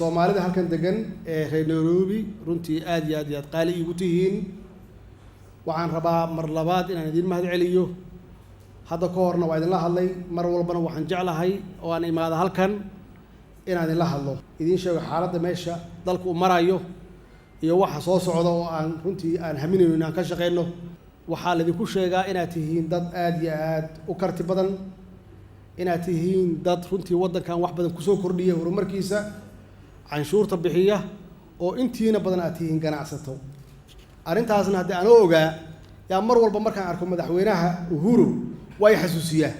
soomaalida halkan degan reer Nairobi runtii aad iyo aad qaali igu tihiin waxaan rabaa mar labaad inaan idin mahad celiyo hadda ka horna waa idin la hadlay mar walbana waxaan jeclahay oo aan imaado halkan inaan idin la hadlo idin sheego xaaladda meesha dalku marayo iyo waxa soo socda oo aan runtii aan haminayno inaan ka shaqeyno waxaa la idinku sheegaa inaad tihiin dad aad iyo aad u karti badan inaad tihiin dad runtii waddankan wax badan kusoo kordhiya horumarkiisa canshuurta bixiya oo intiina badan aad tihiin ganacsato arrintaasna haddii aan ogaa yaa mar walba markaan arko madaxweynaha Uhuru way xasuusiyaa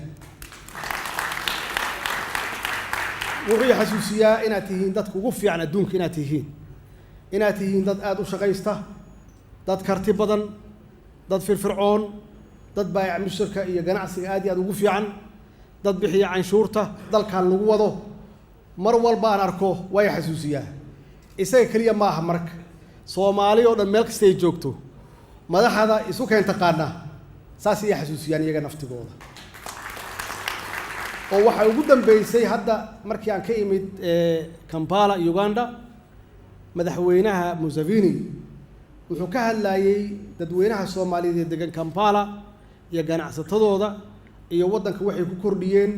wuxuu xasuusiyaa inaad tihiin dadka ugu fiican adduunka inaad tihiin dad aad u shaqaysta dad karti badan dad firfircoon dad baayac mushtarka iyo ganacsiga aad iyo aad ugu fiican dad bixiya canshuurta dalkan lagu wado mar walba aan arko way xasuusiyaa isaga kaliya ma aha marka Soomaali oo dhan meel kasta ay joogto madaxda isu keenta qaana saas ay xasuusiyaan iyaga naftigooda oo waxa ugu dambeysay hadda markii aan ka imid Kampala Uganda madaxweynaha Museveni wuxuu ka hadlayay dadweynaha Soomaaliyeed ee degan Kampala iyo ganacsatadooda iyo waddanka waxay ku kordhiyeen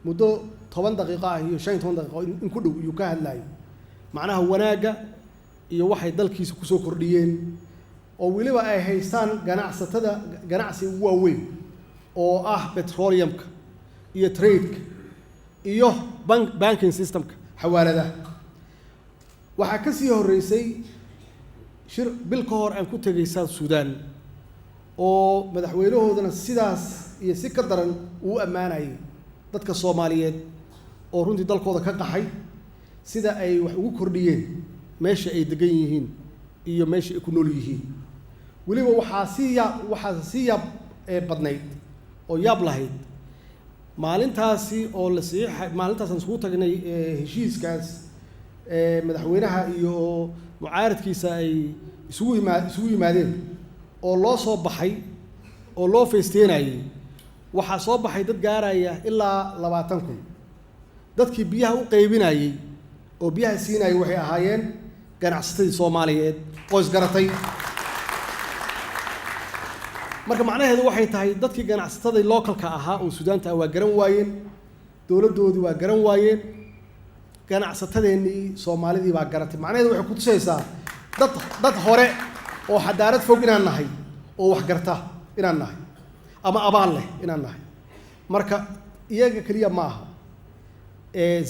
muddo 10 daqiiqo ah iyo 15 daqiiqo in ku dhow iyuu ka hadlayay macnaha wanaaga iyo waxay dalkiisa ku soo kordhiyeen oo waliba ay haystaan ganacsatada ganacsi ugu waaweyn oo ah petroleumka iyo trade iyo banking systemka xawaalada waxa ka sii horeysay shir bil ka hor aan ku tagay South Sudan oo madaxweynahoodana sidaas iyo si ka daran uu amaanay dadka Soomaaliyeed oo runtii dalkooda ka qaxay sida ay wax ugu kordhiyeen meesha ay degan yihiin iyo meesha ay ku nool yihiin waliba waxaa si yaab badnayd oo yaab lahayd maalintaasi oo la saxiixay maalintaas aan isku tagnay heshiiskaas madaxweynaha iyo mucaaradkiisa ay isugu yimaadeen oo loo soo baxay oo loo feesteenayay waxaa soo baxay dad gaaraya ilaa 20,000 dadkii biyaha u qaybinayay oo biyaha siinayay waxay ahaayeen ganacsatada Soomaaliyeed oo isgaratay marka macnaheedu waxay tahay dadkii ganacsatada localka ahaa oo Suudaanta waa garan waayeen dawladoodii waa garan waayeen ganacsatadeenii Soomaalidii baa garatay macnaheedu waxay ku tusaysaa dad hore oo xadaarad fog inaan nahay oo wax garta inaan nahay ama abaal leh inaan nahay marka iyaga kaliya ma aha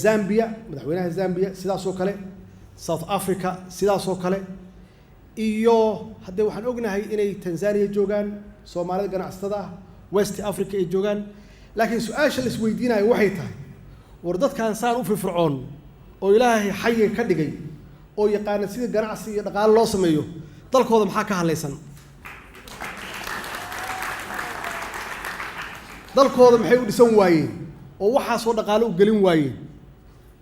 Zambia madaxweynaha Zambia sidaas oo kale South Africa sidaas oo kale iyo hadda waxaan ognahay inay Tanzania joogaan Soomaalida ganacsatada West Africa ay joogaan laakiin su'aasha la isweydiinayo waxay tahay war dadkan saan u firfircoon oo Ilaahay xayay ka dhigay oo yaqaan sida ganacsi iyo dhaqaale loo sameeyo dalkooda maxaa ka halaysan dalkooda maxay u dhisan waayeen oo waxa soo dhaqaale u gelin waayeen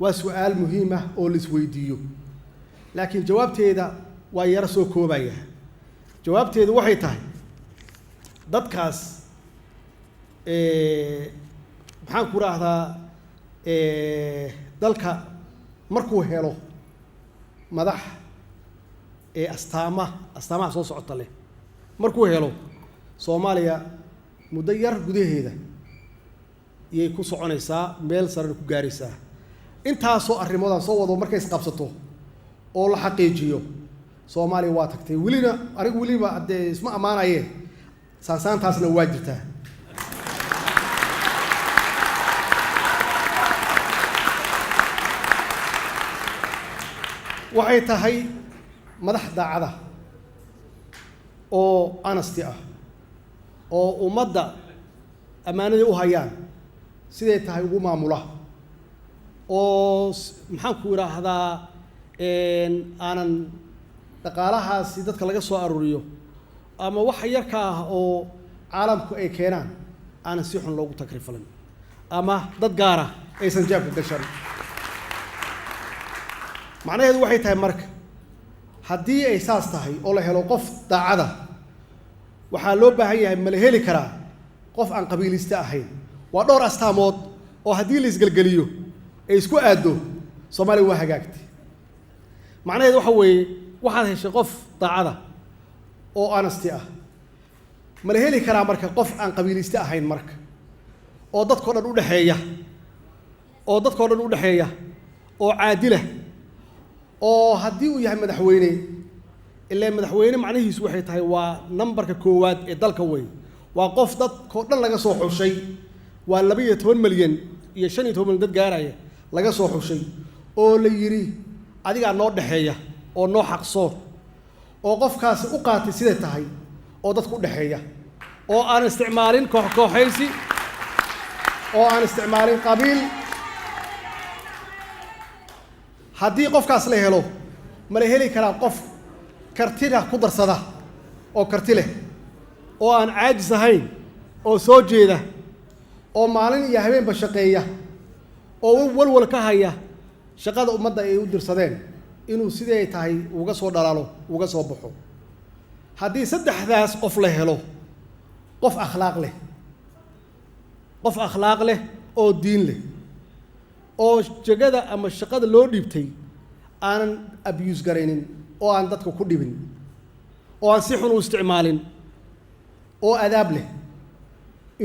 waa su'aal muhiim ah oo la isweydiiyo laakiin jawaabteeda waa yara soo koobaya jawaabteedu waxay tahay dadkaas maxaan ku raahdaa dalka markuu helo madax astaamaha soo socota leh markuu helo Soomaaliya muddo yar gudaheeda iyay ku soconaysaa meel sare ku gaaraysaa intaasoo arrimoodaan soo wado markay isqabsato oo la xaqiijiyo Soomaaliya waa tagtay weliba hadee isma amaanayeen saantaasna waa jirtaa waxay tahay madax daacada oo honesty ah oo ummadda amaanada u hayaan siday tahay ugu maamula oo maxaan ku yiraahdaa aanan dhaqaalahaasi dadka laga soo aruuriyo ama wax yarka ah oo caalamku ay keenaan aanan si xun loogu takrifalin ama dad gaar ah aysan jaabka gashan macnaheedu waxay tahay marka haddii ay saas tahay oo la helo qof daacada waxaa loo baahan yahay ma la heli karaa qof aan qabiiliste ahayn waa dhowr astaamood oo haddii la isgelgeliyo ay isku aado Soomaaliya waa hagaagtay macnaheedu waxa weeye waxaad heshay qof daacada oo honesty ah ma la heli karaa marka qof aan qabiiliste ahayn marka oo dadkoo dhan u dhaxeeya oo caadila oo haddii uu yahay madaxweyne ilaa madaxweyne macnihiisu waxay tahay waa numberka koowaad ee dalka weyn waa qof dadkoo dhan laga soo xushay waa 12 milyan iyo 15 milyan dad gaaraya laga soo xushay oo la yiri adiga noo dhaxeeya oo noo xaqsoo oo qofkaasi u qaatay sida tahay oo dadku u dhaxeeya oo aan isticmaalin kooxaysi oo aan isticmaalin qabiil haddii qofkaas la helo ma la heli karaa qof kartida ku darsada oo karti leh oo aan caajis ahayn oo soo jeeda oo maalin iyo habeenba shaqeeya oo walwal ka haya shaqada ummadda ay u dirsadeen inuu sidee tahay uga soo dhalaalo uga soo baxo haddii saddexdaas qof la helo qof akhlaaq leh oo diin leh oo jagada ama shaqada loo dhiibtay aanan abuse garaynin oo aan dadka ku dhibin oo aan si xun u isticmaalin oo adaab leh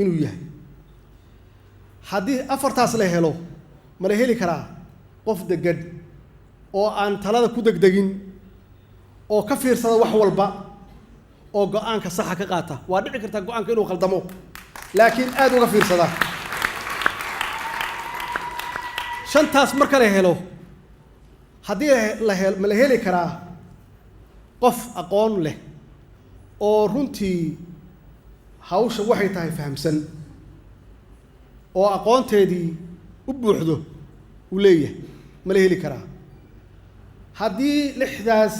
inuu yahay haddii afartaas la helo ma la heli karaa qof deggan oo aan talada ku degdegin oo ka fiirsada wax walba oo go'aanka saxa ka qaata waa dhici kartaa go'aanka inuu khaldamo laakiin aad uga fiirsada shantaas marka la helo haddii ma la heli karaa qof aqoon leh oo runtii hawsha waxay tahay fahamsan oo aqoonteedii u buuxdo uu leeyahay ma la heli karaa haddii lixdaas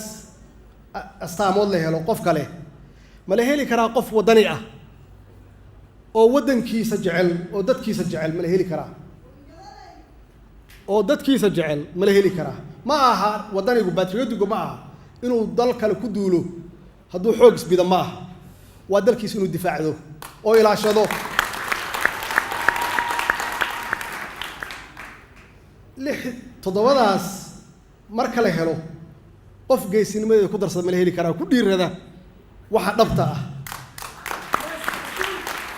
astaamood la helo qof kale ma la heli karaa qof waddani ah oo waddankiisa jecel oo dadkiisa jecel ma la heli karaa ma la heli karaa ma aha waddanigu patriotigu ma aha inuu dal kale ku duulo hadduu xoog isbida ma aha waa dalkiisa inuu difaacdo oo ilaashado toddobadaas marka la helo qof geesinimadeeda ku darsada ma la heli karaa ku dhiirada waxa dhabta ah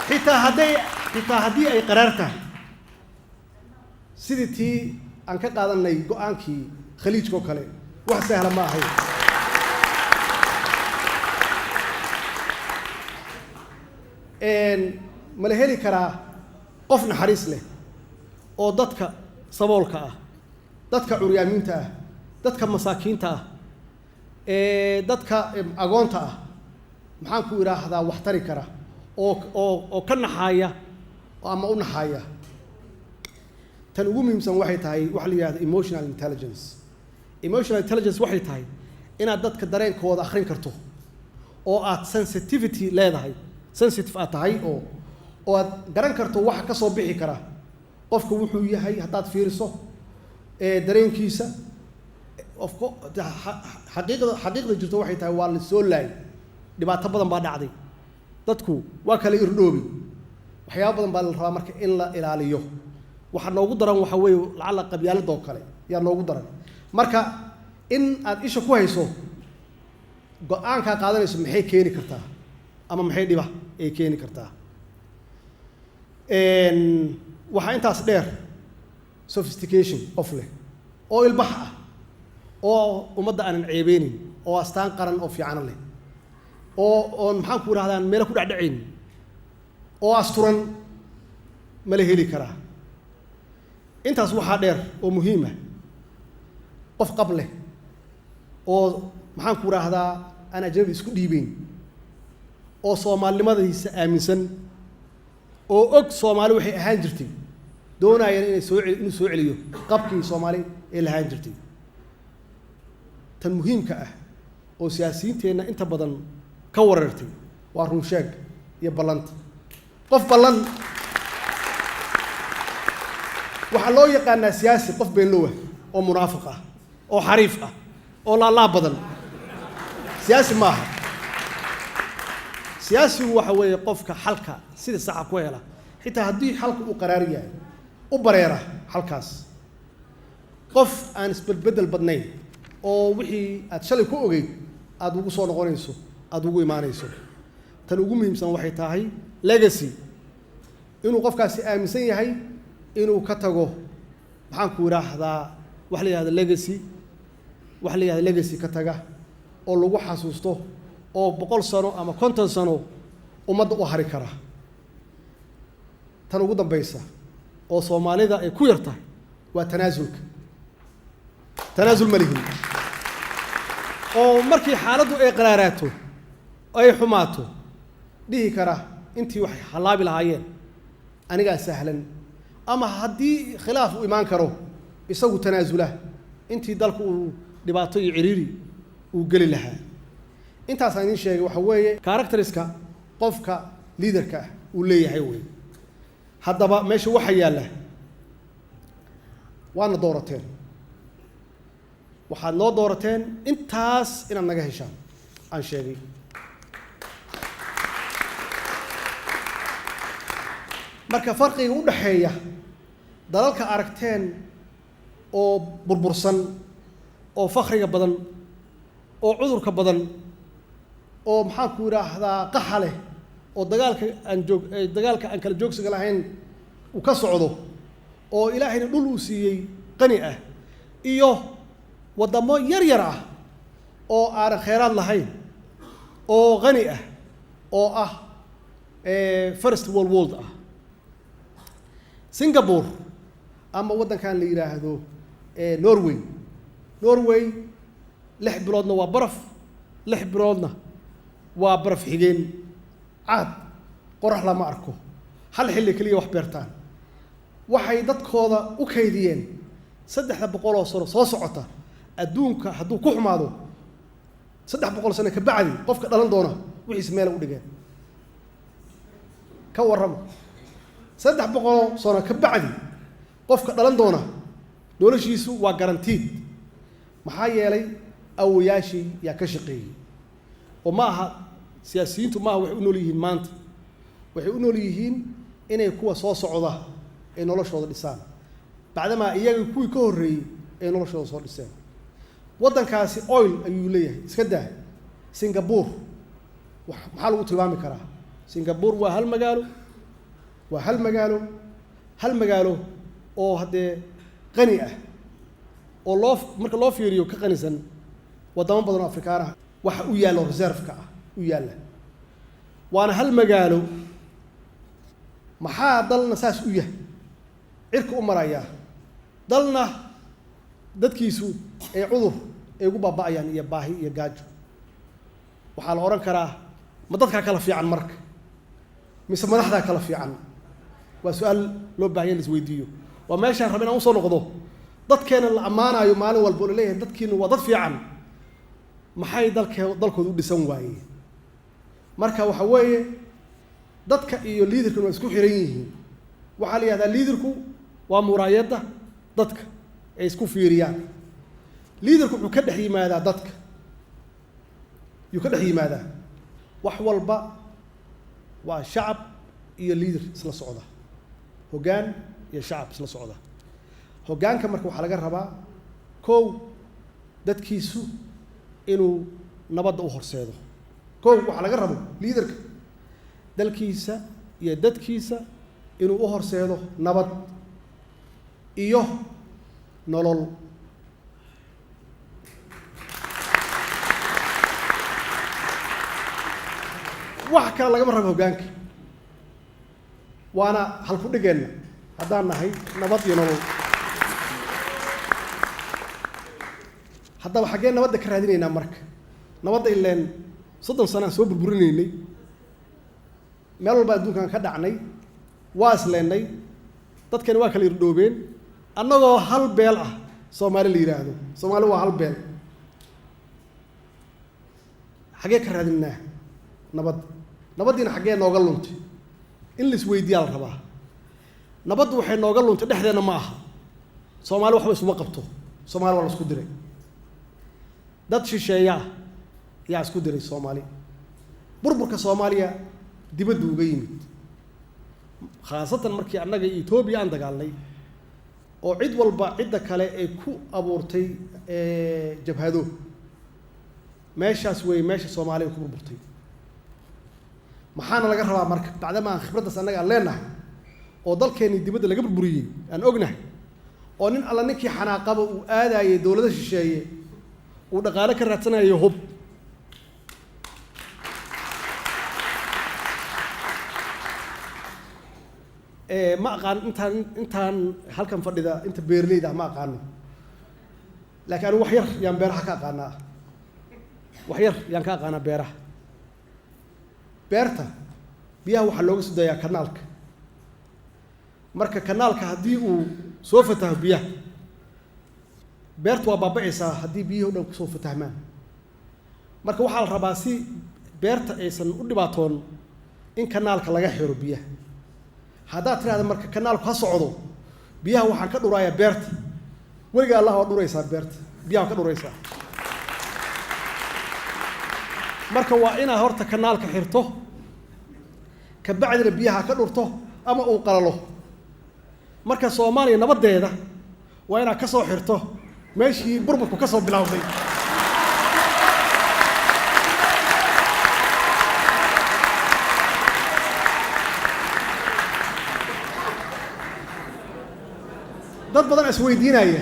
xitaa haddii ay qaraar tahay sidii tii aan ka qaadanay go'aankii khaliijkoo kale wax sahla ma ahayn ma la heli karaa qof naxariis leh oo dadka saboolka ah dadka curyaamiinta ah dadka masaakiinta ah dadka agoonta ah maxaan ku idhaahdaa wax tari kara oo ka naxaaya ama u naxaaya tan ugu muhiimsan waxay tahay waxa la yidhahda emotional intelligence waxay tahay inaad dadka dareenkooda akhrin karto oo aad sensitive aad tahay oo aad garan karto waxa ka soo bixi kara qofka wuxuu yahay haddaad fiiriso dareenkiisa xaqiiqda jirto waxay tahay waa la soo laayay dhibaato badan baa dhacday dadku waa kala irdhoobi waxyaaba badan baa la rabaa marka in la ilaaliyo waxa noogu daran waxa weeye lacala qabyaaladoo kale yaa noogu daran marka in aad isha ku hayso go-aankaa qaadanayso maxay keeni kartaa ama maxay dhiba ay keeni kartaa waxaa intaas dheer sophistication qof leh oo ilbax ah oo ummadda aanan ceebeynin oo astaan qaran oo fiican leh oo maxaan ku idhahdaan meelo ku dhacdhacayn oo asturan ma la heli karaa intaas waxaa dheer oo muhiima qof qab leh oo maxaan ku idhaahdaa aan ajnabi isku dhiibeyn oo soomaalinimadiisa aaminsan oo og soomaali waxay ahaan jirtay doonayana inuu soo celiyo qabkii soomaali ee lahaan jirtay tan muhiimka ah oo siyaasiyiinteenna inta badan ka warartay waa runsheeg iyo ballanta qof ballan waxaa loo yaqaanaa siyaasi qof beenlowa oo munaafiq ah oo xariif ah oo laalaab badan siyaasi maaha siyaasigu waxa weeye qofka xalka sida saxa ku hela xitaa haddii xalka uu qaraar yahay u bareera xalkaas qof aan isbedbedel badnayn oo wixii aad shalay ku ogeyd aad ugu soo noqonayso aad ugu imaanayso tan ugu muhiimsan waxay tahay legacy inuu qofkaasi aaminsan yahay inuu ka tago maxaan ku yiraahdaa wax la yiraahdo legacy ka taga oo lagu xasuusto oo 100 sano ama 50 sano ummadda u hari kara tan ugu dambaysa oo Soomaalida ay ku yartahay waa tanaasul malihin oo markii xaaladdu ay qaraaraato ay xumaato dhihi kara intii wax halaabi lahaayeen aniga sahlan ama haddii khilaaf u imaan karo isagu tanaasula intii dalku uu dhibaato iyo ciriiri uu geli lahaa intaas aan idin sheegay waxa weeye characteriska qofka leaderka uu leeyahay weey haddaba meesha waxa yaala waana doorateen waxaad noo doorateen intaas inaad naga heshaan aan sheegay marka farqiga u dhaxeeya dalalka aragteen oo burbursan oo fakhriga badan oo cudurka badan oo maxaan ku yiraahdaa qaxale oo dagaalka aan kala joogsiga lahayn uu ka socdo oo ilaahayna dhul uu siiyey qani ah iyo wadamo yar ah oo aan kheyraad lahayn oo qani ah oo ah first world ah Singapore ama wadankan la yiraahdo Norway 6 biloodna waa baraf 6 biloodna waa baraf xigeen caad qorax lama arko hal xilli kaliya wax beertaan waxay dadkooda u kaydiyeen 300 oo sano soo socota adduunka hadduu ku xumaado 300 sano ka bacdi qofka dhalan doona wixii meel u dhigeen ka warramo 300 sano ka bacdi qofka dhalan doona noloshiisu waa guaranteed maxaa yeelay awooyaashii yaa ka shaqeeyay oo ma aha siyaasiyiintu ma aha waxay u nool yihiin maanta waxay u nool yihiin inay kuwa soo socda ay noloshooda dhisaan bacdama iyaga kuwii ka horreeyay ay noloshooda soo dhiseen waddankaasi oil ayuu leeyahay iska daa Singapore maxaa lagu tilmaami karaa Singapore waa hal magaalo oo hadee qani ah oo marka loo fiiriyo ka qanisan wadamo badan oo Afrikaan ah waxa u yaalo reserve-ka ah u yaala waana hal magaalo maxaa dalna saas u yahay cirka u maraya dalna dadkiisu ay cudur ay ugu baaba'ayaan iyo baahi iyo gaajo waxaa la oran karaa ma dadka kala fiican marka mise madaxda kala fiican waa su'aal loo baahan yahay isweydiiyo waa meeshaan rabina u soo noqdo dadkeena la amaanayo maalin walba oo leeyahay dadkiina waa dad fiican maxay dalkoodu u dhisan waayeen marka waxa weeye dadka iyo leaderku waa isku xiran yihiin waxa la yiraahdaa leaderku waa muraayada dadka ay isku fiiriyaan leaderku wuxuu ka dhex yimaadaa dadka wax walba waa shacab iyo leader isla socda hoggaan iyo shacab isla socda hoggaanka marka waxaa laga rabaa kow dadkiisu inuu nabadda u horseedo kow waxaa laga rabo leaderka dalkiisa iyo dadkiisa inuu u horseedo nabad iyo nolol wax kale lagama rabo hoggaanka waana halku dhigeenna haddaan nahay nabad iyo nolol haddaba xaggee nabadda ka raadinaynaa marka nabadda ileen 30 sano aan soo burburinaynay meel walba adduunkan ka dhacnay waa isleennay dadkani waa kala irdhoobeen annagoo hal beel ah Soomaali la yiraahdo Soomaali waa hal beel xaggee ka raadinaa nabaddiina xaggee nooga luntay in la isweydiiyaa la rabaa nabaddu waxay nooga luntay dhexdeena ma aha Soomaali waxba isuma qabto Soomaali waa la isku diray dad shisheeya yaa isku diray Soomaali burburka Soomaaliya dibadda uga yimid khaasatan markii annaga Ethiopia aan dagaalnay oo cid walba cidda kale ay ku abuurtay jabhado meeshaas way meesha Soomaaliya ku burburtay maxaana laga rabaa marka bacdama aan khibraddaas annaga aan leenahay oo dalkeeni dibadda laga burburiyay aan ognahay oo nin alla ninkii xanaaqaba uu aadayay dawladda shisheeye uu dhaqaale ka raadsanayo hub ما أقان إنتان هالكم فردة إنت بيرلي ده ما أقانه لكن أنا وحير يان بيرها كأقانا وحير يان كأقانا بيرها بيرتا بيها وحلوج سدايا كنالك مركا كنالك هدي وسوفته بيها بيرت وبابا عيسى هدي بيه ونو سوفته مان مركا وحال رباسي بيرتا عيسى ودي باتون إن كنالك لقى حيرو بيها هذا ترى هذا مركب كنال خاصعده بيها وحن كدو رايا بيرت ولقى الله ودو رئيسا بيرت بيها كدو رئيسا مركب وإنا هورتا كنال كحيرته كبعد بيها كدورته أما أو قلله مركب صومالي نبض ده وإنا كسو حيرته ماشي بربط وكسو بلاوضي dad badan isweydiinaya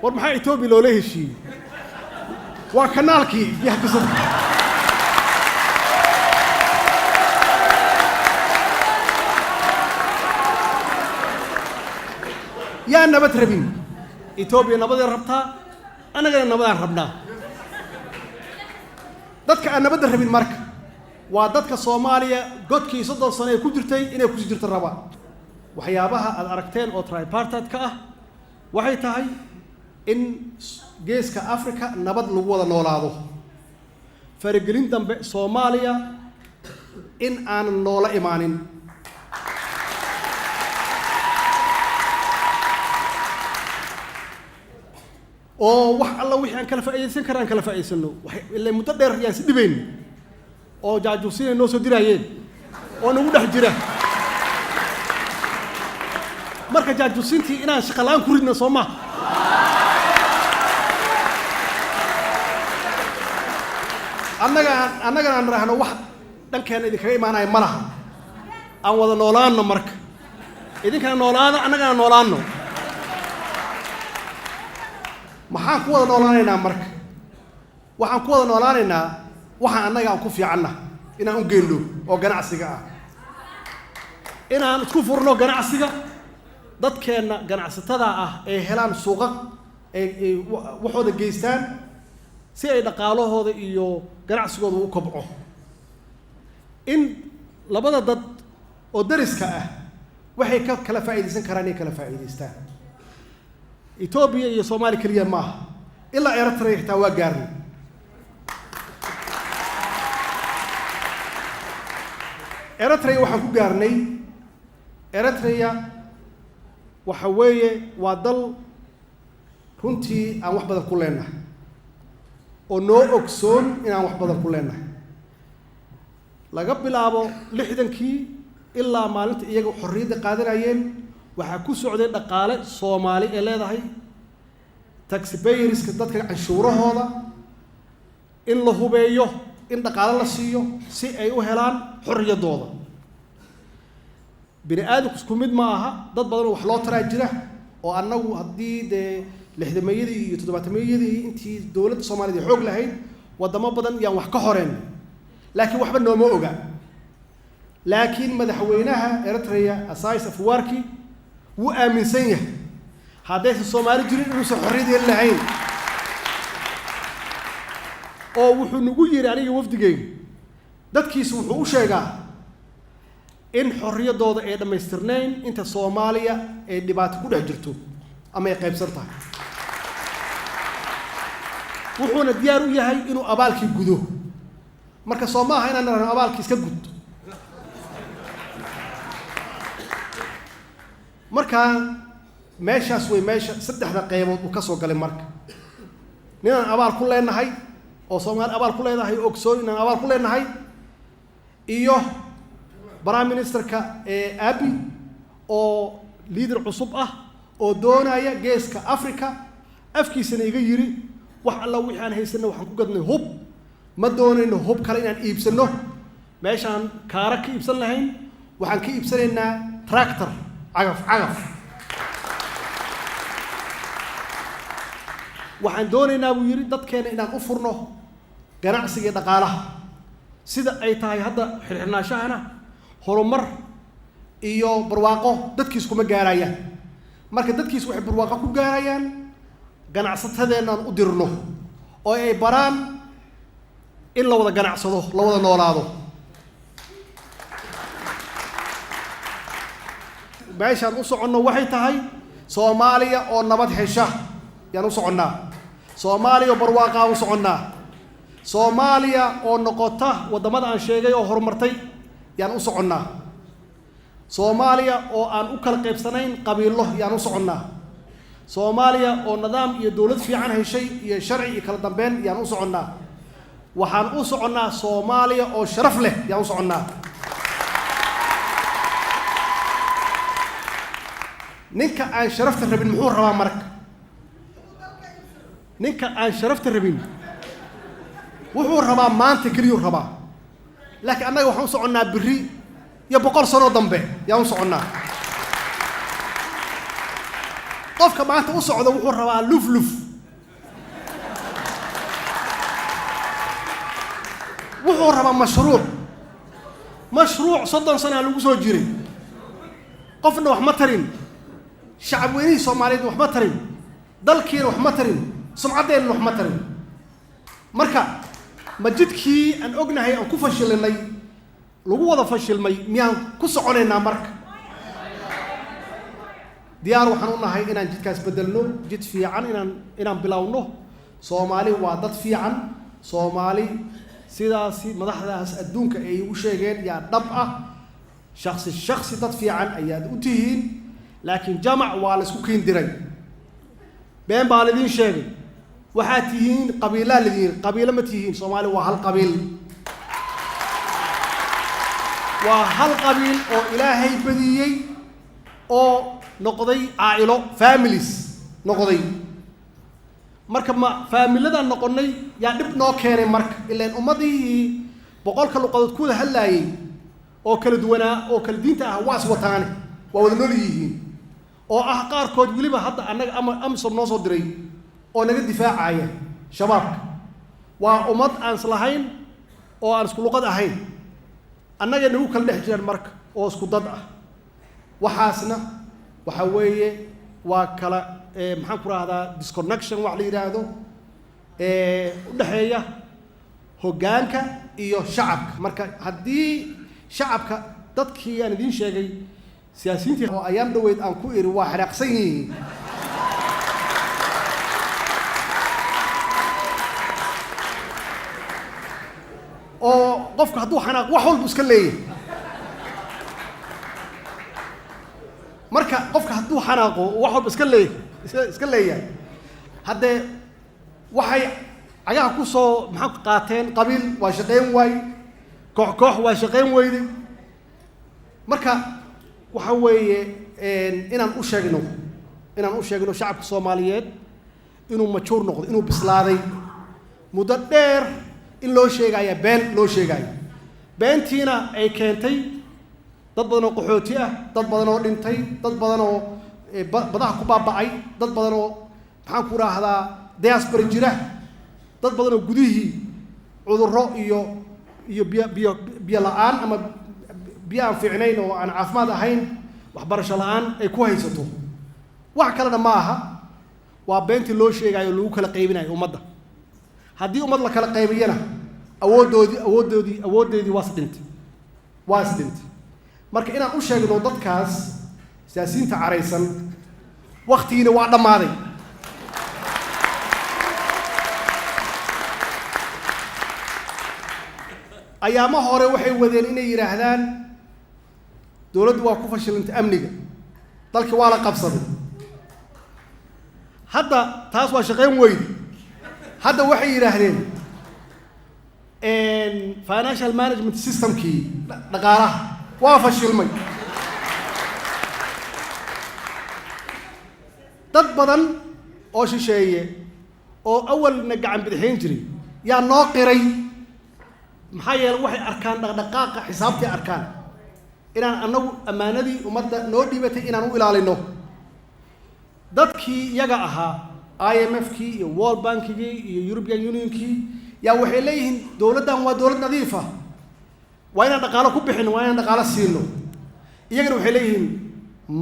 war maxay Itoobiya loo leeyahay waa kanaalkii biyaha ka soo yaa nabad rabin Itoobiya nabad rabtaa anagana nabad rabnaa dadka aan nabad rabin marka waa dadka Soomaaliya godkii 30 sano ay ku jirtay inay ku jirto rabaa waxyaabaha aad aragteen oo tripartite ka ah waxay tahay in geeska Afrika nabad lagu wada noolaado faragelin dambe Soomaaliya in aan noola imaanin oo wax alla wixii aan kala faa'iideysan karaan kala faa'iideysano ilaa muddo dheer yaan si dhibayn oo jaajuusiin noo soo dirayeen oo nagu dhex jira marka jaajuusintii inaan shaqalaan ku ridna Soomaa annaga aan raahno wax dhankeena idinkaga imaanay malaha aan wada noolaano marka idinkana noolaada annagana noolaano maxaan ku wada noolaanaynaa marka waxaan ku wada noolaanaynaa waxaan annaga aan ku fiicanna inaan u geeyno oo ganacsiga ah inaan isku furno ganacsiga dadkeena ganacsatada ah ee helaan suuqa ay waxooda geystaan si ay dhaqaalahooda iyo ganacsigooda u kobco in labada dad oo dariska ah waxay ka kala faa'iideysan karaan ay kala faa'iideystaan Itoobiya iyo Soomaaliya kaliya ma aha ilaa Eritrea xitaa waa gaarnay Eritrea waxaan ku gaarnay Eritrea waxa weeye waa dal runtii aan wax badan ku leenahay oo noo ogsoon inaan wax badan ku leenahay laga bilaabo 60kii ilaa maalinta iyaga xorriyadda qaadanayeen waxa ku socday dhaqaale Soomaali ee leedahay taxpayerska dadka canshuurahooda in la hubeeyo in dhaqaale la siiyo si ay u helaan xorriyadooda bini aadamku isku mid ma aha dad badan wax loo taraa jira oo annagu haddii dee 60meeyadii iyo 70meeyadii intii dawladda Soomaaliya xoog lahayd wadamo badan yaan wax ka horeen laakiin waxba nooma oga laakiin madaxweynaha Eritrea Isaias Afwerki wuu aaminsan yahay haddaysan Soomaali jirin inuusan xorriyad lahayn oo wuxuu nagu yiri aniga wafdigeyga dadkiisu wuxuu u sheegaa in xorriyadooda ay dhamaystirnayn inta Soomaaliya ay dhibaato ku dhex jirto ama ay qaybsan tahay wuxuuna diyaar u yahay inuu abaalkii gudo marka Soomaaliya inaan rabno abaalkii iska gud marka meeshaas way meesha saddexda qaybood uu ka soo galay marka ninaan abaal ku leenahay oo Soomaali abaal ku leedahay ogsoon inaan abaal ku leenahay iyo Prime Ministerka Abiy oo leader cusub ah oo doonaya geeska Afrika afkiisana iga yiri wax alla wixii aan haysano waxaan ku gadnay hub ma doonayno hub kale inaan iibsano meeshaan kaara ka iibsan lahayn waxaan ka iibsanaynaa tractor cagaf waxaan doonaynaa buu yiri dadkeena inaan u furno ganacsiga dhaqaalaha sida ay tahay hadda xirxirnaashahana horumar iyo barwaaqo dadkiis kuma gaarayaan marka dadkiis waxay barwaaqo ku gaarayaan ganacsatadeenaan u dirno oo ay baraan in la wada ganacsado la wada noolaado meeshaan u soconno waxay tahay Soomaaliya oo nabad hesha yaan u soconnaa Soomaaliya barwaaqa u soconnaa Soomaaliya oo noqota wadamada aan sheegay oo horumartay yaan u soconnaa Soomaaliya oo aan u kala qaybsanayn qabiilo yaan u soconnaa Soomaaliya oo nidaam iyo dawlad fiican heshay iyo sharci iyo kala dambeyn yaan u soconnaa waxaan u soconnaa Soomaaliya oo sharaf leh yaan u soconnaa ninka aan sharafta rabin muxuu rabaa marka ninka aan sharafta rabin wuxuu rabaa maanta kaliya rabaa laakiin annaga waxaan u soconnaa biri iyo 100 sano dambe yaan u soconnaa qofka maanta u socdo wuxuu rabaa luf wuxuu rabaa mashruuc 30 sano lagu soo jiray qofna wax ma tarin shacab weynii Soomaaliyeed wax ma tarin dalkiina wax ma tarin sumcadeena wax ma tarin marka majidkii aan ognahay aan ku fashilnay lagu wada fashilmay miyaan ku soconaynaa marka diyaar waxaan u nahay inaan jidkaas bedelno jid fiican inaan bilowno Soomaali waa dad fiican Soomaali sidaasi madaxdaas adduunka ay u sheegeen yaa dhab ah shakhsi dad fiican ayaad u tihiin laakiin jamac waa la isku keen diray been baa la idin sheegay waxaad tihiin qabiilaa lidin qabiilo ma tihiin Soomaali waa hal qabiil waa hal qabiil oo Ilaahay badiyay oo noqday aa'ilo families noqday marka ma familiada noqonay yaa dib noo keenay marka ilaan ummadii boqolka luqadood ku hadlaayay oo kala duwanaa oo kala diinta ah waas wataane waa wada nool yihiin oo ah qaarkood waliba hadda annaga amsom noo soo diray oo naga difaacaya shabaabka waa ummad aan islahayn oo aan isku luqad ahayn annaga nagu kala dhex jiraan marka oo isku dad ah waxaasna waxa weeye waa kala maxaan ku raahdaa disconnection wax la yiraahdo u dhaxeeya hoggaanka iyo shacabka marka haddii shacabka dadkii aan idin sheegay siyaasiyiintii oo ayaan dhaweyd aan ku iri waa xanaaqsan yihiin oo qofka hadduu xanaaq wax walba iska leeyahay marka qofka hadduu xanaaqo wax walba iska leeyahay haddee waxay cagaha ku soo maxaa qaateen qabiil waa shaqayn waay koox waa shaqayn weyday marka waxa weeye inaan u sheegno shacabka Soomaaliyeed inuu majuur noqdo inuu bislaaday muddo dheer in loo sheegaya been loo sheegaya beentiina ay keentay dad badan oo qaxooti ah dad badan oo dhintay dad badan oo badaha ku baaba'ay dad badan oo maxaan ku raahdaa diaspora jira dad badan oo gudihii cudurro iyo biyo la'aan ama biyo aan fiicnayn oo aan caafimaad ahayn waxbarasho la'aan ay ku haysato wax kalena ma aha waa beentii loo sheegayo lagu kala qaybinayo ummadda haddii ummad la kala qaybiyana awoodeedii waa isdhintay marka inaan u sheegno dadkaas siyaasiyiinta caraysan waqtigiina waa dhammaaday ayaama hore waxay wadeen inay yiraahdaan dawladdu waa ku fashilantay amniga dalka waa la qabsaday hadda taas waa shaqayn weydi hadda waxay yiraahdeen financial management systemkii dhaqaalaha waa fashilmay dad badan oo shisheeye oo awalna gacan bidixayn jiray yaa noo qiray maxaa yeelay waxay arkaan dhaqdhaqaaqa xisaabtii arkaan inaan annagu ammaanadii ummadda noo dhiibatay inaan u ilaalino dadkii iyaga ahaa IMF-kii iyo World Bank-kii iyo European Union-kii yaa waxay leeyihiin dowladdan waa dowlad nadiif ah waa inaan dhaqaalo ku bixin waa inaan dhaqaalo siino iyagana waxay leeyihiin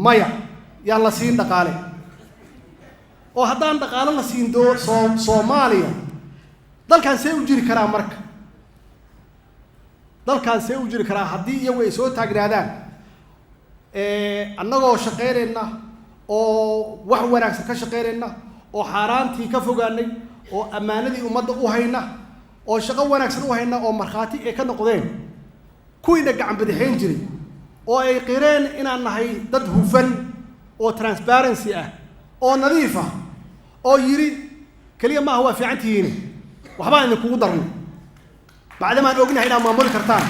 maya yaan la siin dhaqaale oo haddaan dhaqaalo la siin Soomaaliya dalkan see u jiri karaa marka dalkan see u jiri karaa haddii iyagu ay soo taagnaadaan annagoo shaqaynayna oo wax wanaagsan ka shaqaynayna oo xaaraantii ka fogaanay oo ammaanadii ummadda u hayna oo shaqo wanaagsan u hayna oo markhaati ay ka noqdeen kuwiina gacan bidixayn jiray oo ay qireen inaan nahay dad hufan oo transparency ah oo nadiif ah oo yiri kaliya maaha waa fiican tihiin waxbaan idinkugu darnay bacdamaan ognahay inaad maamuli kartaan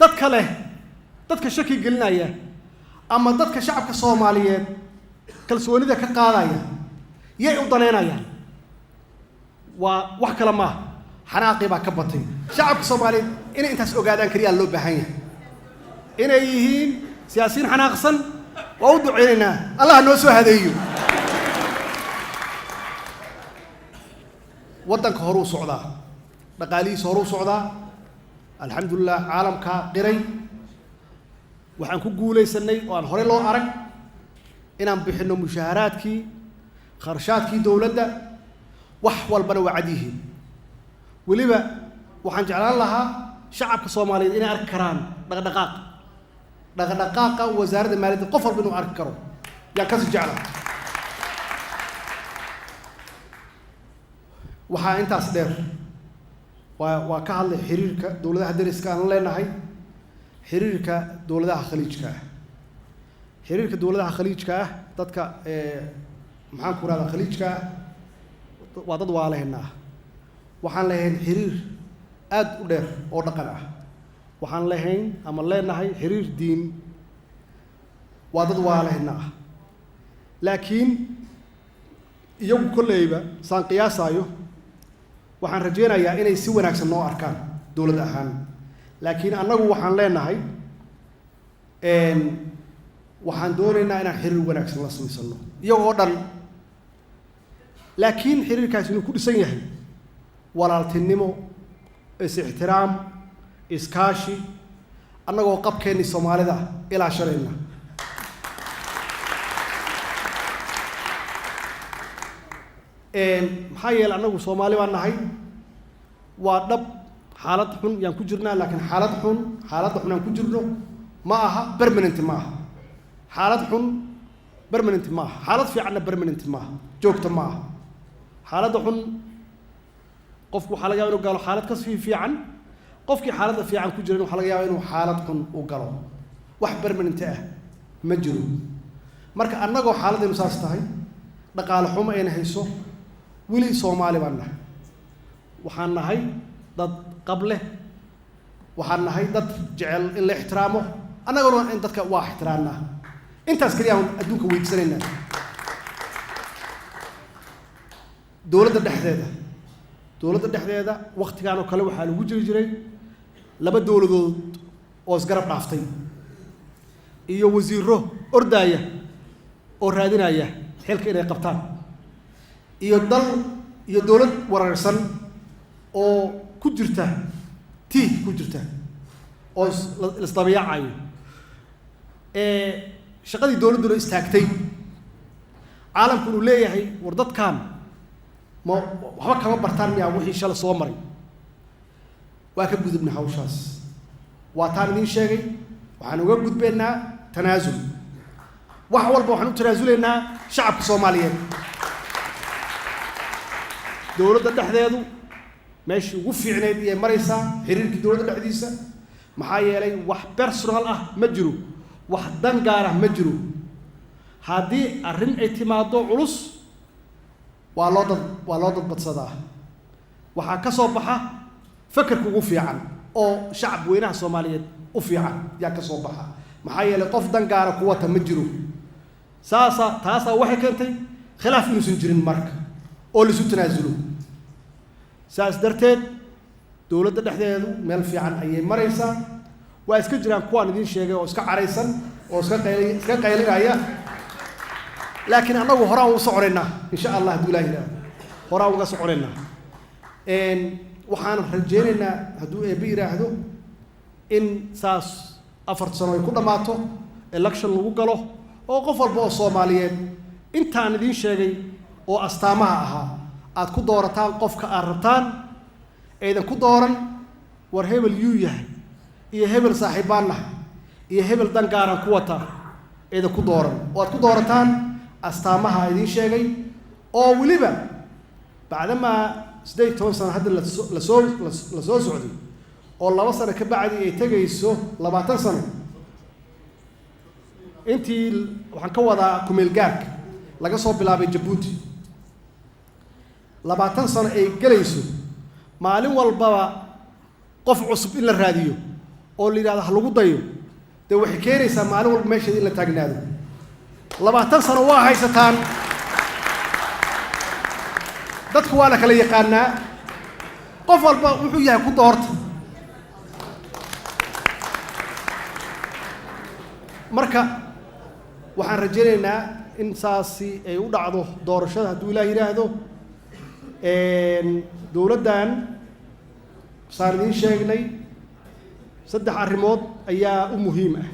dad kale dadka shaki gelinaya ama dadka shacabka Soomaaliyeed kalsoonida ka qaadaya yay u daneynayaan waa wax kale ma xanaaqi baa ka batay shacabka Soomaaliyeed inay intaas ogaadaan kaliya loo baahan yahay inay yihiin siyaasiyiin xanaaqsan waa u duceynaa Allah noo soo hadeeyo waddanka horu socdaa dhaqaalihiisa horu socdaa alxamdulillah caalamka qiray waxaan ku guuleysanay oo aan hore loo arag inaan bixino mushaharaadkii kharashaadkii dowladda wax walbana waa cad yihiin weliba waxaan jeclaan lahaa shacabka Soomaaliyeed inay arki karaan dhaqdhaqaaqa wasaaradda maaliyadda qof walba inuu arki karo yaa ka sii jeclaa waxaa intaas dheer waa ka hadlay xiriirka dowladaha dariska aan leenahay xiriirka dowladaha khaliijka ah xiriirka dowladaha khaliijka ah dadka maxaan ku raada khaliijka waa dad waaleena waxaan leeyahay xiriir aad u dheer oo dhaqan ah waxaan leeyahay ama leenahay xiriir diin waa dad waaleena laakiin iyagu kolleyba saan qiyaasayo waxaan rajeynayaa inay si wanaagsan noo arkaan dowlad ahaan laakiin annagu waxaan leenahay waxaan doonaynaa inaan xiriir wanaagsan la samaysano iyagoo dhan laakiin xiriirkaasi inuu ku dhisan yahay walaaltinimo is-ixtiraam iskaashi annagoo qabkeennii Soomaalida ilaa shalayna maxaa yeelay annagu Soomaali baan nahay waa dhab xaalad xun yaan ku jirnaa laakiin xaalad xun aan ku jirno ma aha permanent ma aha xaalad xun permanent ma aha xaalad fiicanna permanent ma aha joogta ma aha xaaladda xun qofku waxaa laga yaabaa inuu galo xaalad ka sii fiican qofkii xaaladda fiican ku jiran waxaa laga yaabaa inuu xaalad xun u galo wax permanent ah ma jiro marka annagoo xaaladdeenu saas tahay dhaqaale xumo ayna hayso weli Soomaali baan nahay waxaan nahay dad qable waxaan nahay dad jecel in la ixtiraamo annaguna in dadka waa ixtiraamnaa intaas kaliya aan adduunka weydiisanaynaa dowladda dhexdeeda waqtigan oo kale waxaa lagu jiri jiray laba dowladood oo isgarab dhaaftay iyo wasiiro ordaya oo raadinaya xilka inay qabtaan iyo dowlad wareersan oo ku jirta oo isdabayaacayo shaqadii dowladduna istaagtay caalamku inuu leeyahay war dadkan waxba kama bartaan miyaa wixii shala soo maray waa ka gudubna hawshaas waa taan idiin sheegay waxaan uga gudbeynaa tanaasul wax walba waxaan u tanaasulaynaa shacabka Soomaaliyeed dowladda dhexdeedu meeshii ugu fiicneed iyo maraysaa xiriirkii dowladda dhexdiisa maxaa yeelay wax personal ah ma jiro wax dan gaar ah ma jiro haddii arrin ay timaado culus waa loo dadbadsadaa waxaa ka soo baxa fakarka ugu fiican oo shacab weynaha Soomaaliyeed u fiican yaa ka soo baxa maxaa yeelay qof dan gaara ku wata ma jiro taasaa waxay keentay khilaaf inuusan jirin marka oo laisu tanaasulo saas darteed dowladda dhexdeedu meel fiican ayay maraysaa waa iska jiraan kuwaan idiin sheegay oo iska caraysan oo iska qaylinaya laakiin annagu horaan u soconaynaa insha allah hadduu ilaah yidhaahdo horaan uga soconaynaa waxaan rajaynaynaa hadduu eebbe yidhaahdo in saas 4 sano ay ku dhammaato election lagu galo oo qof walba oo Soomaaliyeed intaan idiin sheegay oo astaamaha ahaa aad ku doorataan qofka aad rabtaan aydan ku dooran war hebel yuu yahay iyo hebel saaxiibaan nahay iyo hebel dan gaaran ku wata aydan ku dooran oo aad ku doorataan astaamaha idiin sheegay oo weliba bacdama 18 sano hadda la soo socday oo 2 sano ka bacdi ay tagayso 20 sano intii waxaan ka wadaa kumeel gaarka laga soo bilaabay Djibouti 20 sano ay galayso maalin walbaba qof cusub in la raadiyo oo la yiraahdo ha lagu dayo de waxay keenaysaa maalin walba meesha in la taagnaado 20 sano waa haysataan dadku waa la kala yaqaanaa qof walba wuxuu yahay ku doorta marka waxaan rajaynaynaa in saasi ay u dhacdo doorashada hadduu ilaah yiraahdo dowladdan saan idiin sheegnay 3 arrimood ayaa u muhiim ah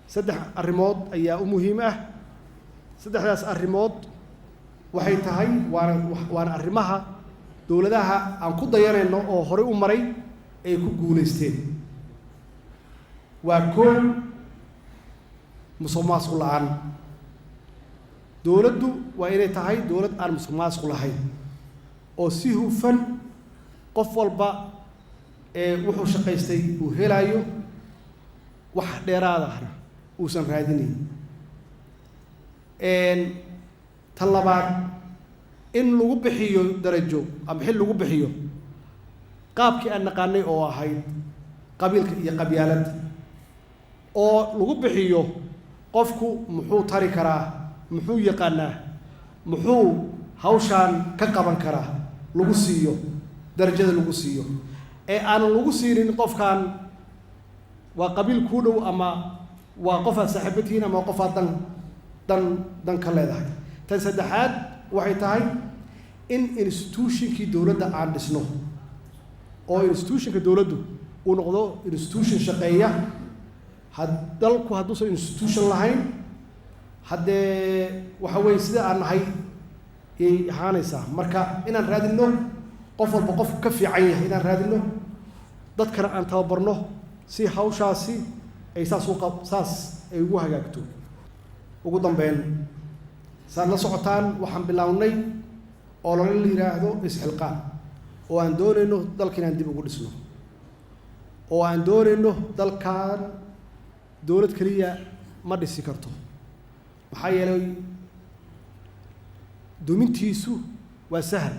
3 arrimood ayaa u muhiim ah 3daas arrimood waxay tahay waana arrimaha dowladaha aan ku dayanayno oo hore u maray ay ku guuleysteen waa koow musuqmaasuq la'aan dowladdu waa inay tahay dowlad aan musuqmaasuq lahayn oo si hufan qof walba wuxuu shaqaystay uu helayo wax dheeraad ahna uusan raadinayn tan labaad in lagu bixiyo darajo ama xil lagu bixiyo qaabkii aan naqaanay oo ahayd qabiilka iyo qabyaaladda oo lagu bixiyo qofku muxuu tari karaa muxuu yaqaanaa muxuu hawshaan ka qaban karaa lagu siiyo darajada lagu siiyo aan lagu siinin qofkan waa qabiil ku dhow ama waa qof aad saaxiibatihiin ama qof aad dan ka leedahay tan saddexaad waxay tahay in institutionkii dowladda aan dhisno oo institutionka dowladdu uu noqdo institution shaqeeya dalku hadduusan institution lahayn haddee waxa weeye sida aan nahay yay ahaanaysaa marka inaan raadinno qof walba qof ka fiican yahay inaan raadinno dadkana aan tababarno si hawshaasi ay saas ay ugu hagaagto ugu dambeyn saad la socotaan waxaan bilownay oo la yiraahdo isxilqaan oo aan doonayno dalka inaan dib ugu dhisno oo aan doonayno dalkan dowlad kaliya ma dhisi karto maxaa yeelay dumintiisu waa sahal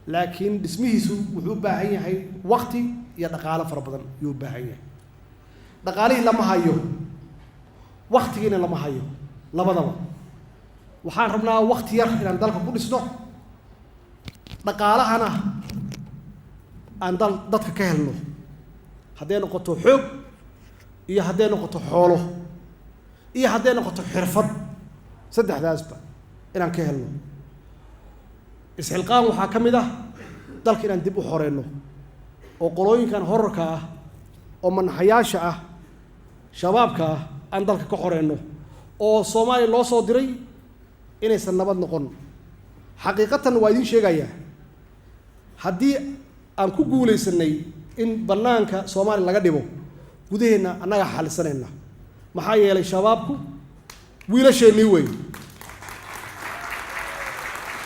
laakiin dhismihiisu wuxuu u baahan yahay waqti iyo dhaqaale fara badan ayuu u baahan yahay dhaqaalihii lama hayo waqtigiina lama hayo labadaba waxaan rabnaa waqti yar inaan dalka ku dhisno dhaqaalahana aan dadka ka helno hadday noqoto xoog iyo hadday noqoto xoolo iyo hadday noqoto xirfad saddexdaasba inaan ka helno isxilqaan waxaa ka mid ah dalka inaan dib u xoreyno oo qolooyinkan horarka ah oo manaxayaasha ah shabaabka ah aan dalka ka xoreyno oo Soomaaliya loo soo diray inaysan nabad noqon xaqiiqatan waa idiin sheegayaa haddii aan ku guulaysanay in bannaanka Soomaaliya laga dhibo gudaheena annaga xalisanayna maxaa yeelay shabaabku wiilasheenii weyn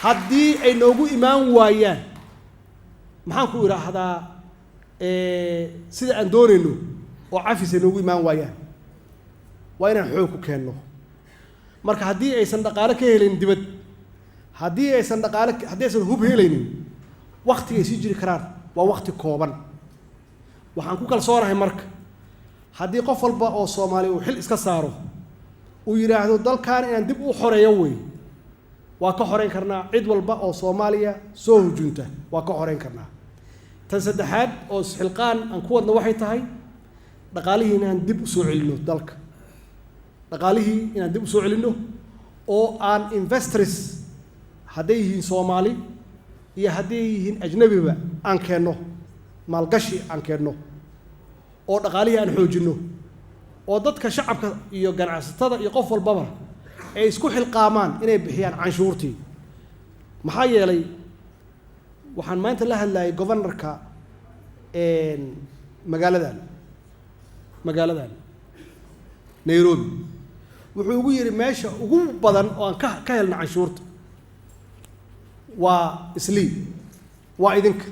haddii ay noogu imaan waayaan maxaan ku idhaahdaa sida aan doonayno oo cafis ay noogu imaan waayaan waa inaan xoog ku keenno marka haddii aysan dhaqaale ka helayn dibad haddii aysan hub helaynin waqtigay sii jiri karaan waa waqti kooban waxaan ku kalsoonahay marka haddii qof walba oo Soomaali uu xil iska saaro uu yiraahdo dalkan inaan dib u xoreeyo way waa ka xoreyn karnaa cid walba oo Soomaaliya soo hujunta waa ka xoreyn karnaa tan saddexaad oo xilqaan aan ku wadno waxay tahay dhaqaalihii inaan dib u soo celino dalka dhaqaalihii inaan dib u soo celino oo aan investors hadday yihiin Soomaali iyo hadday yihiin ajnabiba aan keenno maalgashi aan keenno oo dhaqaalihii aan xoojino oo dadka shacabka iyo ganacsatada iyo qof walbaba ay isku xilqaamaan inay bixiyaan canshuurtii maxaa yeelay waxaan maanta la hadlayay governorka magaaladan Nairobi wuxuu ugu yiri meesha ugu badan oo aan ka helna canshuurta waa Islii waa idinka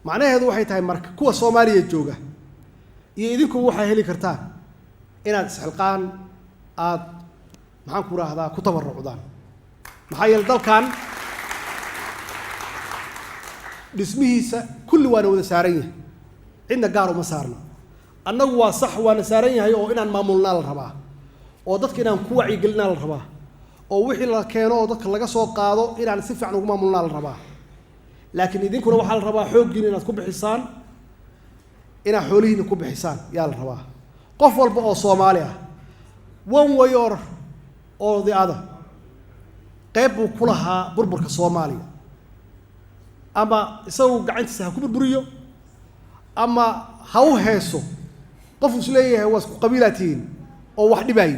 macnaheedu waxay tahay marka kuwa Soomaaliya jooga iyo idinku waxay heli kartaan inaad isxilqaan aad maxaan ku raahdaa ku tabarucdaan maxaa yeelay dalkan dhismihiisa kulli waana wada saaran yahay cidna gaar uma saarno annagu waa sax waana saaran yahay oo inaan maamulnaa la rabaa oo dadka inaan ku wacyigelinaa la rabaa oo wixii la keeno oo dadka laga soo qaado inaan si fiican ugu maamulnaa la rabaa laakiin idinkuna waxaa la rabaa xooggiin inaad ku bixisaan inaad xoolihiina ku bixisaan yaa la rabaa qof walba oo Soomaali ah one way or the other qayb buu ku lahaa burburka Soomaaliya ama isagu gacantiisa ha ku burburiyo ama ha u heeso qof uu leeyahay waa isku qabiilaatiin oo wax dhibay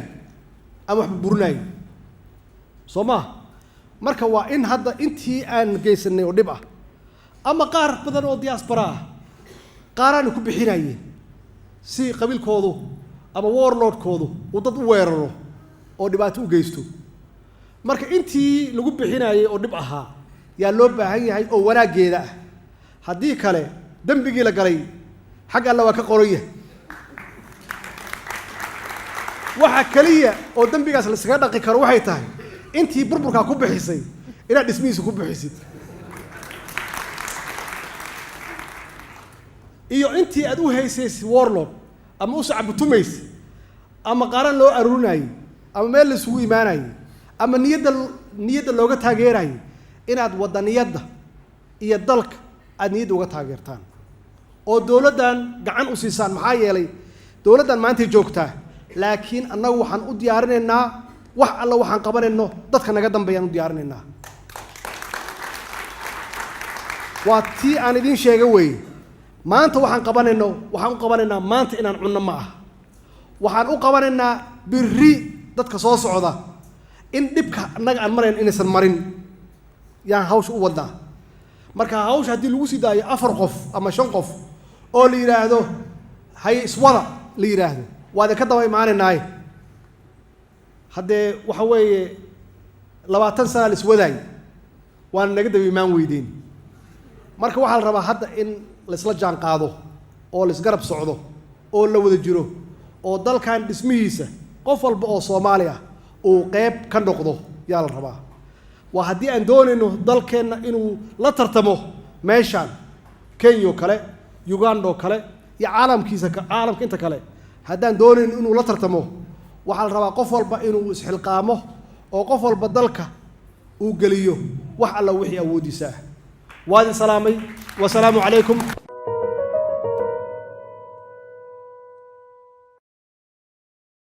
ama wax burburinay Soomaa marka waa in hadda intii aan geysanay oo dhib ah ama qaar badan oo diaspora ah qaaraan ku bixinayeen si qabiilkoodu ama warlordkoodu uu dad u weeraro oo dhibaato u geysto marka intii lagu bixinayay oo dhib ahaa yaa loo baahan yahay oo wanaageeda ah haddii kale dambigii la galay xag alla waa ka qoraya waxa kaliya oo dambigaas la iskaga dhaqi karo waxay tahay intii burburka ku bixisay inaad dhismihiisa ku bixisid iyo intii aad u haysaysay warlord ama u sacabtumays ama qaran loo aruurinay ama meel la isugu iimaanay ama niyada looga taageeray inaad wadaniyada iyo dalka aad niyada uga taageertaan oo dawladdan gacan u siisaan maxaa yeelay dawladdan maanta joogtaa laakiin annagu waxaan u diyaarinaynaa wax alla waxaan qabanayno dadka naga dambeeyaan u diyaarinaynaa waa tii aan idin sheegay weey maanta waxaan u qabanaynaa maanta inaan cunno ma ah waxaan u qabanaynaa birri dadka soo socda in dhibka annaga aan marayn inaysan marin yaan hawsha u wadnaa marka hawsha haddii lagu sii daayo 4 qof ama 5 qof oo la yiraahdo hay iswada la yiraahdo waad ka daba imaanaynaa haddee waxa weeye 20 sano la iswadaay waan naga daba imaan weydeen marka waxaa la rabaa hadda in la isla jaan qaado oo la isgarab socdo oo la wada jiro oo dalkan dhismihiisa qof walba oo Soomaali ah uu qayb ka noqdo yaa la rabaa waa haddii aan doonayno dalkeenna inuu la tartamo meeshaan Kenya kale Uganda kale iyo caalamka inta kale haddaan doonayno inuu la tartamo waxaa la rabaa qof walba inuu isxilqaamo oo qof walba dalka uu geliyo wax alla wixii awoodiisa waadi salaamay wa salaamu calaykum